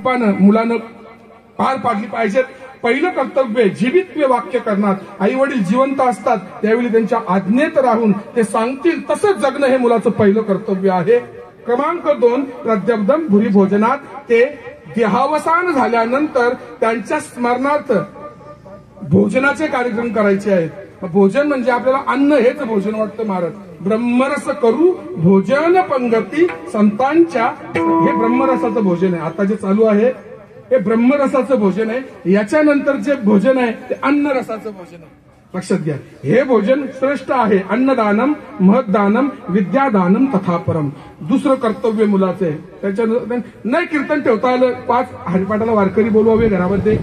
रूपानं मुलानं पार पाडली पाहिजेत. पहिलं कर्तव्य जीवित वाक्य करणार. आई वडील जिवंत असतात त्यावेळी त्यांच्या आज्ञेत राहून ते सांगतील तसंच जगणं हे मुलाचं पहिलं कर्तव्य आहे. क्रमांक 2, प्रद्यब्दम भुरी भोजनात. ते देहावसान झाल्यानंतर त्यांच्या स्मरणार्थ भोजनाचे कार्यक्रम करायचे आहेत. भोजन म्हणजे आपल्याला अन्न हेच भोजन वाटतं महाराज. ब्रह्मरस करू भोजन पंगती संतांच्या, हे ब्रह्मरसाचं भोजन आहे. आता जे चालू आहे हे ब्रह्मरसाचं भोजन आहे. याच्यानंतर जे भोजन आहे ते अन्नरसाचं भोजन आहे. लक्षात घ्या, हे भोजन श्रेष्ठ आहे. अन्नदानम महदानम विद्यादानम तथा परम. दुसरं कर्तव्य मुलाचं आहे. त्याच्यानंतर नाही कीर्तन ठेवता आलं, 5 हरिपाठाला वारकरी बोलवावे घरामध्ये,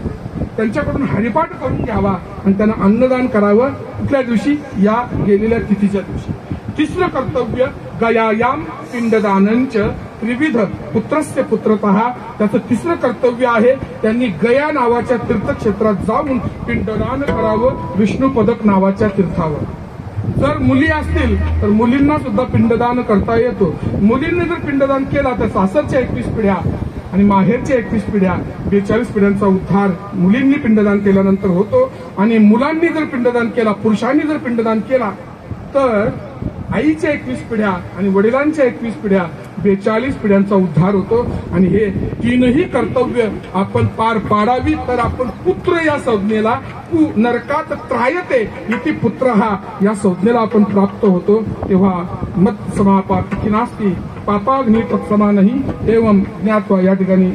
त्यांच्याकडून हरिपाठ करून घ्यावा आणि त्यांना अन्नदान करावं कुठल्या दिवशी, या गेलेल्या तिथीच्या दिवशी. तिसरं कर्तव्य गयायाम पिंडदानंच त्रिविध पुत्रस्य पुत्रतः. त्याचं तिसरं कर्तव्य आहे त्यांनी गया नावाच्या तीर्थक्षेत्रात जाऊन पिंडदान करावं, विष्णू पदक नावाच्या तीर्थावर. जर मुली असतील तर मुलींना सुद्धा पिंडदान करता येतो. मुलींनी जर पिंडदान केला तर सासरच्या 21 पिढ्या आणि माहेरच्या 21 पिढ्या, 42 पिढ्यांचा उद्धार मुलींनी पिंडदान केल्यानंतर होतो. आणि मुलांनी जर पिंडदान केला, पुरुषांनी जर पिंडदान केला तर आईच्या 21 पिढ्या आणि वडिलांच्या 21 पिढ्या, 42 पिढ्यांचा उद्धार होतो. आणि हे तीनही कर्तव्य आपण पार पाडावी तर आपण पुत्र या संज्ञेला, नरकात त्रायते इति पुत्र हा या संज्ञेला आपण प्राप्त होतो. तेव्हा मत समापात की नास्ती पापाग्नी तत्समानही एवं ज्ञात्वा या ठिकाणी